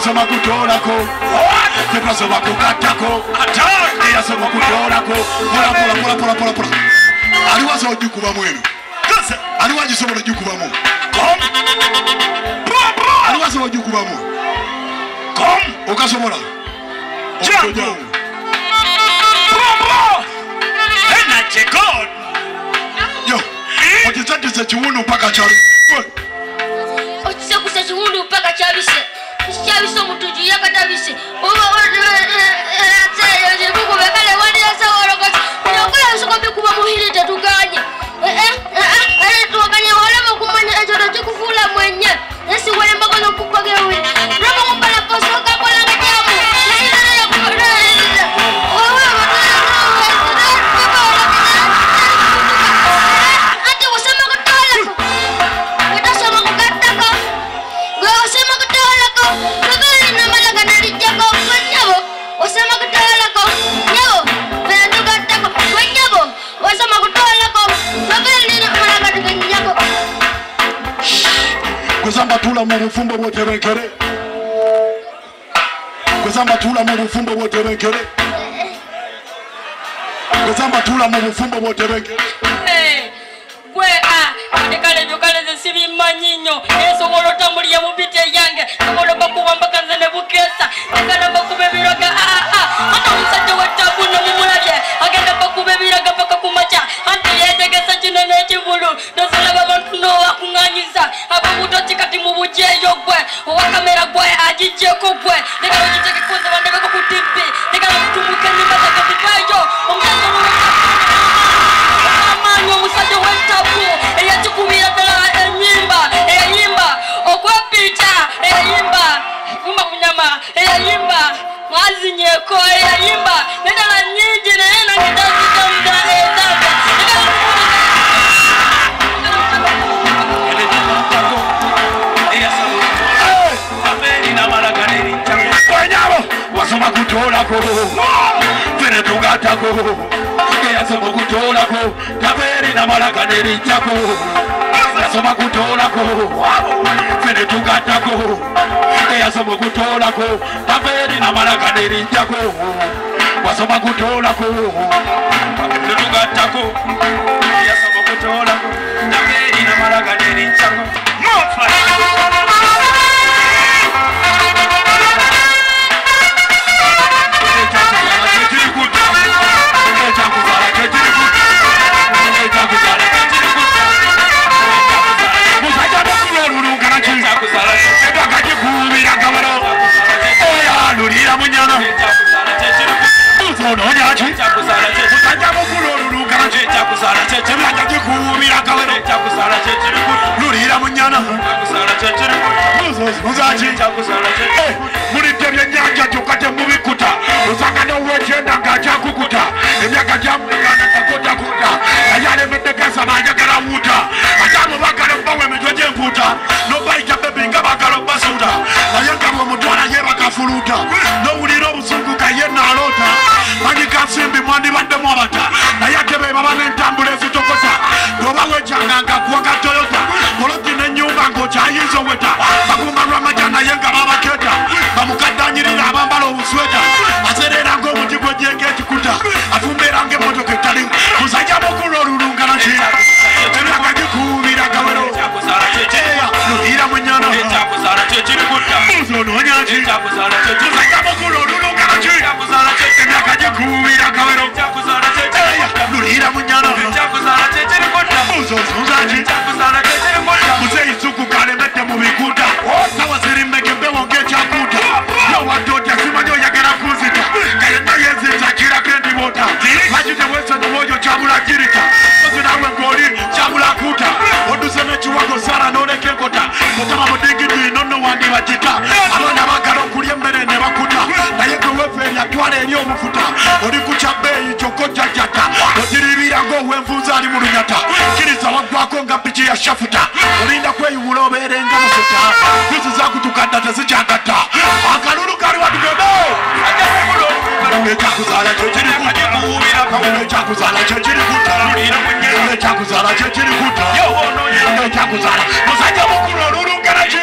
yasoma kutolako tebasoma kugattako yasoma kutolako pola aliwaza ojukubamu eno aliwagisobola ojukubamu aliwaza ojukubamu okasobola okojawo yo okizaddiza kiwundu mpaka kyali okisakusa kiwundu mpaka kyabise kyabise omutuju yakatabise bukubekale wandiyasawolokoti okola bisoka bikuba muhiri tetuganye tuwaganye walema okumanya ekyo tekikufuula mwenye nesiwele mpaka nokukogewe nomukumbala posokakolanga kyamu Kwezamba tula mu bufumbo bwotebenkere Kwezamba tula mu bufumbo bwotebenkere Kwezamba tula mu bufumbo bwotebenkere Gwe ndekale byokale zesibi manyinyo esobola otambulira mu bite yange sobola bakuba mpaka nze ne bukesa ndekale bakube biraga ate omusajja w'ettabu nomumulabye agenda bakube biraga paka kumaca anti yetegesa kinene ekivulu nosolaba abantu nowakuŋŋanyiza ababuto kikati mu bujeeyo gwe owakamera gwe agijjeko gwe ndekale okitegekunze bandebeko ku tivi ndekale okutumuka ennyumba zakatipayo omusajja omusajja w'ettabu eyakikubira ddala ennyimba eyayimba okwepita eyayimba kumba kunyama eyayimba mwazinyeko eyayimba nedala nyingi naye nange dazitamda ezaga wasoma kutolako fene tugatako yasoma kutolako kaberi na malaka nerichako yasoma kutolako fene tugatako yasoma kutolako kaberi na malaka nerichako wasoma kutolako fene tugatako yasoma kutolako kaberi na malaka nerichako mulidde byennyanja kyokate mubikuta osanga nowetenda ng'akyakukuta emyaka gyamugana takotakuta naye alemedde gasaba ayagala wuta ate abo bagala obawa emitwe gy'empuuta nobayita bebi nga bagala obasuuta naye nga bw'omutwala ye bakafuluuta nowulira obusunguka ye naalota manyika nsimbi mwandibaddemu abata naye ate be baba n'entambula ezitokota oba wejanga nga kuwaga toyota poloti n'ennyumba ng'okyayinza oweta bakuuma lwamajja naye nga babaketa bamukaddanyirira abambala obusweta aserera ng'omuti gw'ejjenga ekikuta afumbeera ng'emmotoka ettali musajja mukulu olulungana ki emyaka gikuubira gawero luhira mu nnyana muzoonoonya ki musajja mukulu olulungana ki emyaka gikuubira gawero luhira mu nnyana muzoozunza ki muzeeyisuku kalemedde mu bikuta sawa zirimmege mbewo ng'ekyakuuta yowadde otya simanyi oyagala kunzita kayenna yezinza kirako endiboota laki tewesonyi woyo kyabula kirita ozi nawe ng'oli kyabula kuuta odduse n'ekiwago sara n'oleka enkota mutama mudigidi nonno wandibagita abaana bagala okulya emmere ne bakuta naye gwe wefe eryatwala eri obufuta oli ku kyabbeeyi kyokka ojjajjata oziribira ng'owenvuuza ali mu lunyata kiriza waggwako nga piki ya shafuta olinda kweyubula obeerenga mufuta yuzi zakutukadda tezikyagatta akalulu kali watugebe ekyakuzala kyekirikuta ekyakuzala kyekirikuta ekyakuzala kyekirikuta ekyakuzala musajja mukulu olulungana ki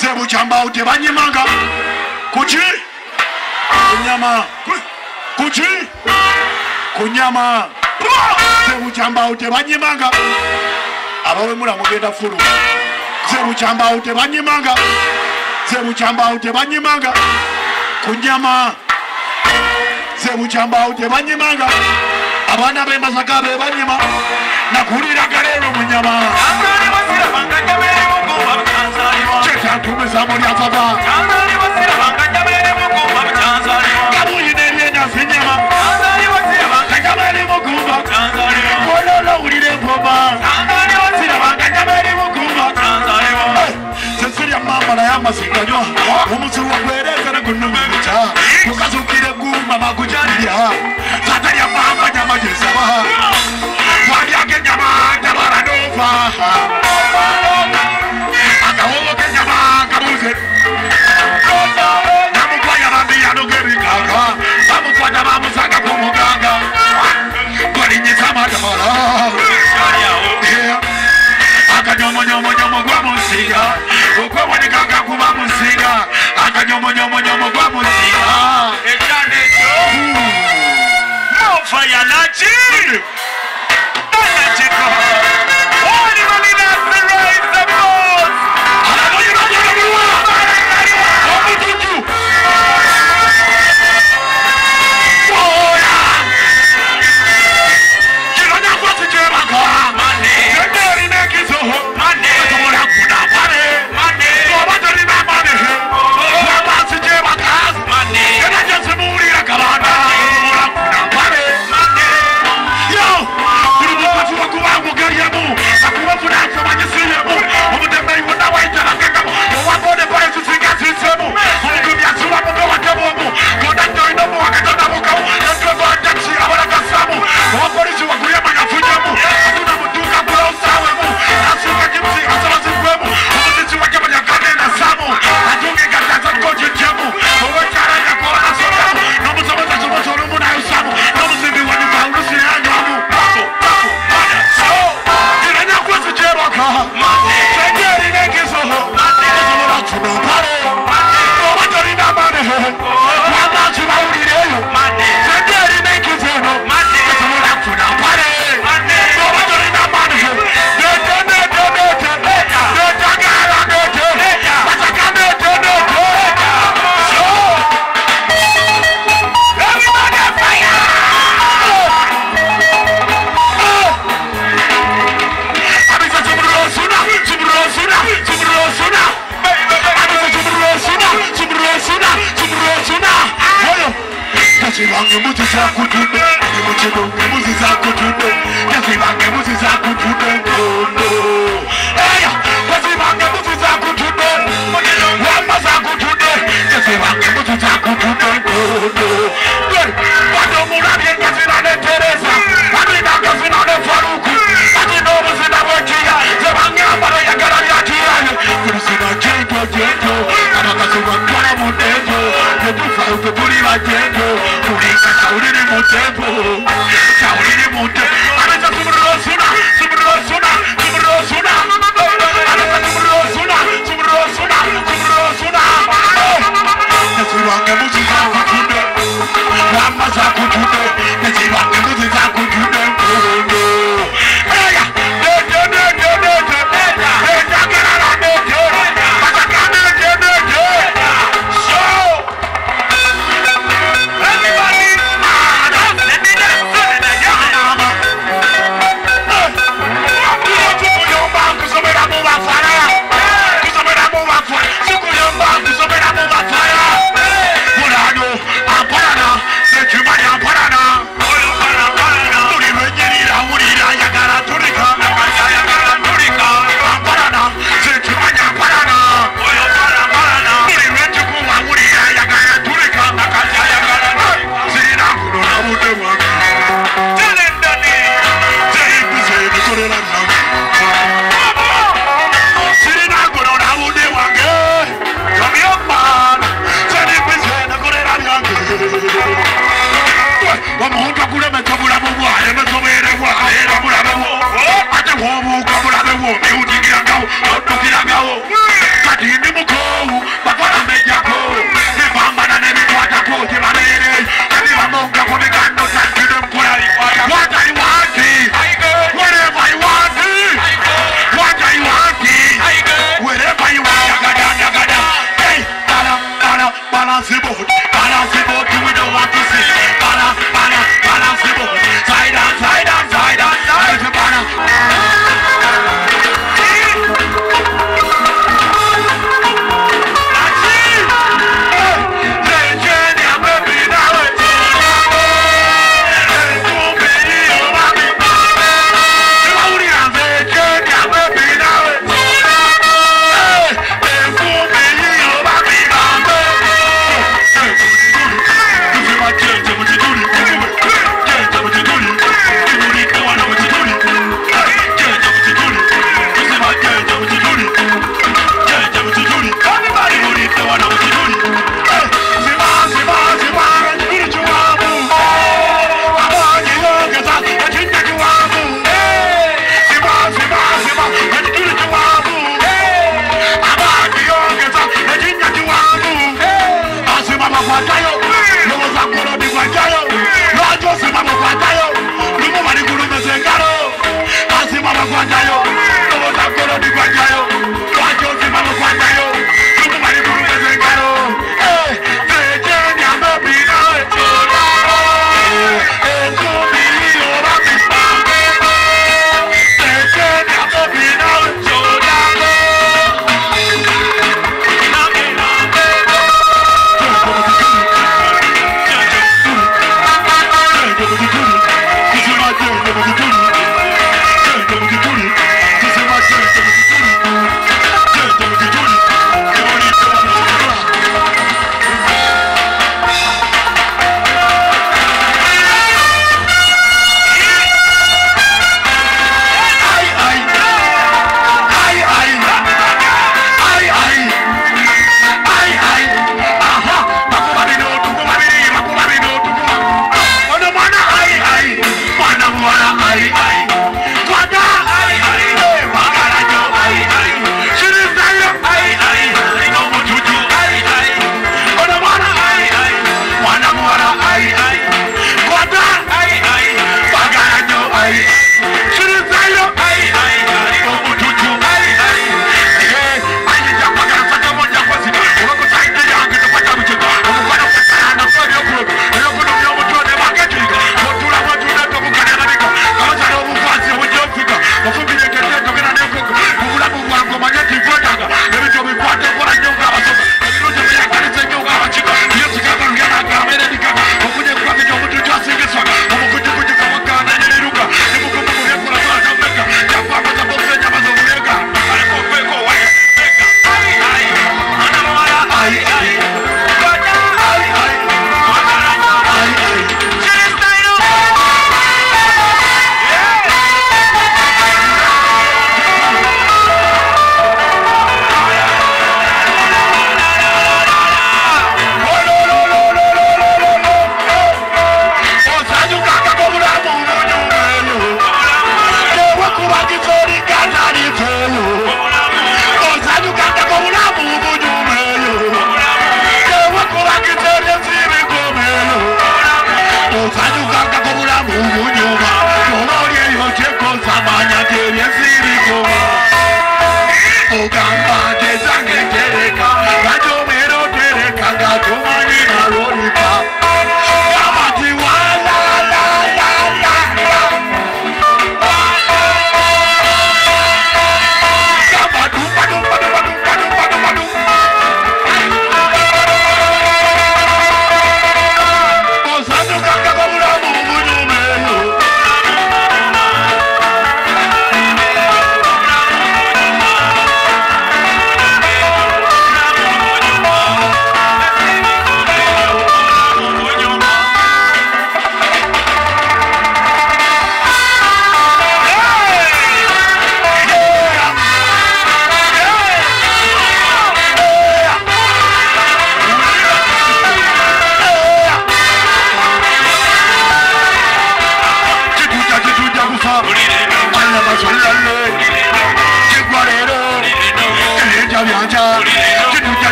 Zebu chamba ute banyimanga. Kuchi? Kunyama. Kuchi? Kunyama. Zebu chamba ute banyimanga. Abawe mula mugenda fulu. Zebu chamba ute banyimanga. Zebu chamba ute banyimanga. Kunyama. Zebu chamba ute banyimanga. Abana b'Masaka be banyima. Nakulira galero munyama. Cheta tumeza muri afaba. Kabuyi nenya sinyama. Kajabali mugumba. Wololo ulire mpoba. Kajabali mugumba. Sesiri mama na yama singanywa. Umusu wa kwereza na kunumucha. Tukazukire guma makujalia. Satari ya mama nyama jesaba. Wadi yake nyama jabara nova. Akahovo ke nyama kabuze. Namukwa yamambi yanugeri kaka. Namukwa nyama musanga kumuganga. Kwari nyisama jabara. Akanyomo nyomo nyomo kwa musiga. Ukwe wani kaka kuba musiga. Akanyomo nyomo nyomo kwa musiga. Echane cho. Mofaya nachi. Nachi ko. Holy Malina to raise the boat. Hallelujah.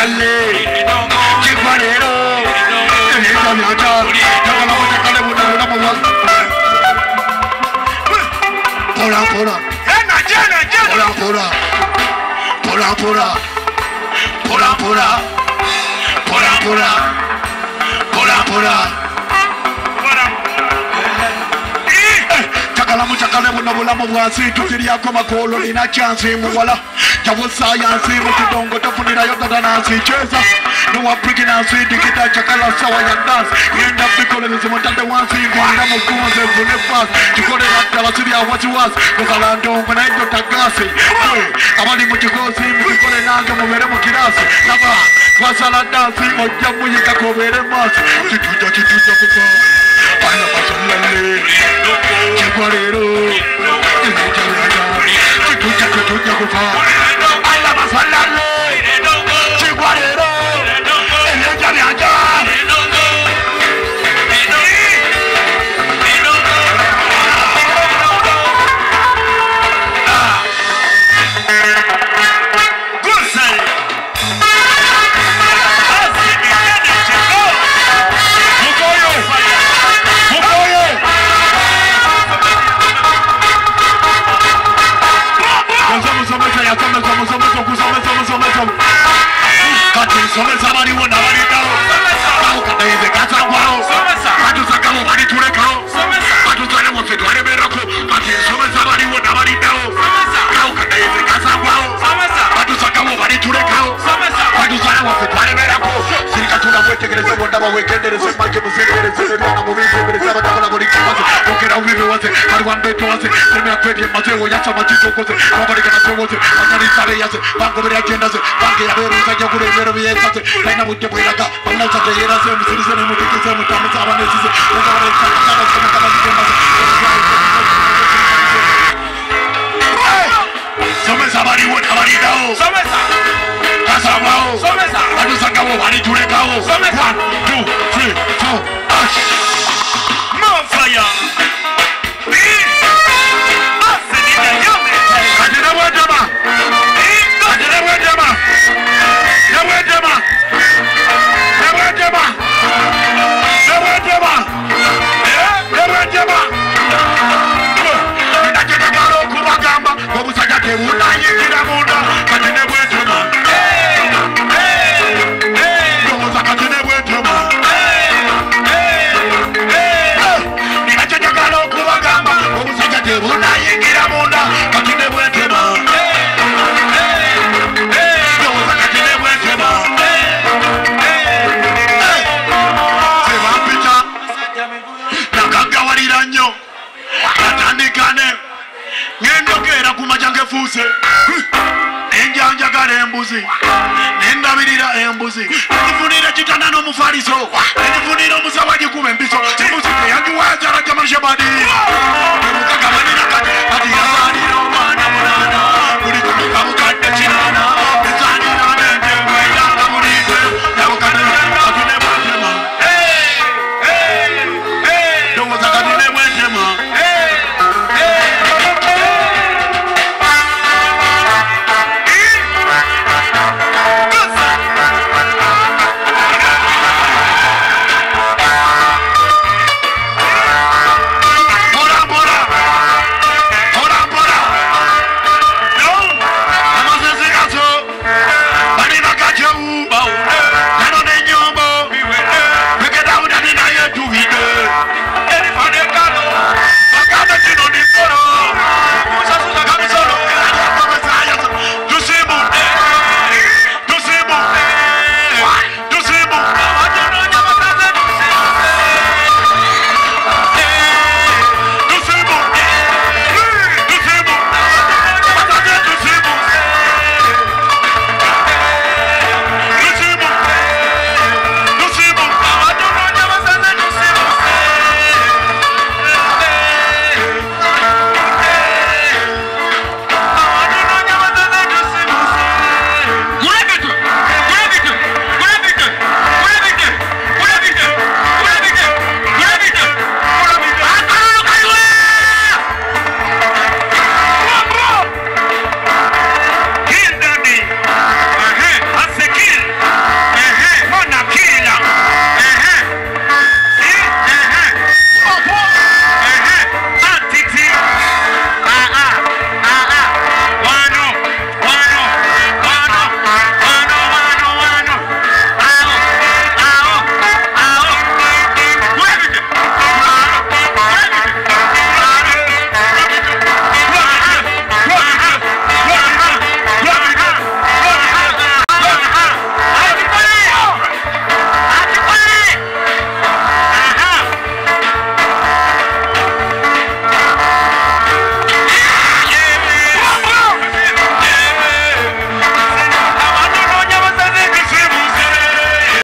mulale chikwarero eleta myanja takala mutakale muna mwa pora pora ena jana pora pora pora pora pora pora pora pora pora pora takala mutakale muna mwa tujiri yako makolo ina chance muwala jawo science mukidongo tafunira yote danasi cheza no apriki na sidi kita chakala sawa ya dance yenda pikole nizimotande wansi ngenda mukunze vune fast chikole hata wasiri ya wasi wasi kukala ndongo na hiyo tagasi abali mchikosi mkikole nanga mubere mkirasi naba kwa sala dansi moja muyika kubere masi chituja kufa ana masolale chikwarero chituja kufa ana masolale chikwarero eleja viaja somesa bari wona bari dawo kata ize kata kwao katu sakamo bari turekao katu zane mose tware berako kati somesa bari wona bari dawo kata ize kata kwao katu sakamo bari turekao katu zane mose tware berako sirika tuna wetegereze bonda ba wekendereze make musegereze bana mubizegereze badakala buri kibazo ukera ubibe wase bari wambeto wase semya kwete mazeo yacha machiko kose nobody kana sewote akari sare yase bango bere agenda ze bange ya beru zanya kure bere biye Laina buke boiraga, bana chate yera se musiri ne mutike se mutamu sabane sise, ngare chakana se mutama dikemba. Somesa bari wona bari dao. Somesa. Kasa wao. Somesa. Adu sakawo bari ture kao. 1 2 3 4 ash. More fire. Aseni na yame. Kadira wajama. Kadira wajama. Yawedema. Ninacheka garo kubagamba Wabusaja keuna yikira munda Katine bwetema Wabusa katine bwetema Ninacheka garo kubagamba Wabusaja keuna yikira munda Katine bwetema Wabusa katine bwetema Nakagawarira nnyo atandikane ngendogera kumajange fuse enjanjagala embuzi nendabirira embuzi ndifunira kitanda n'omufaliso ndifunira omusawaji kuba empiso embuzi teyanjuwazala jamashabadi emukagabanira kati ati yabali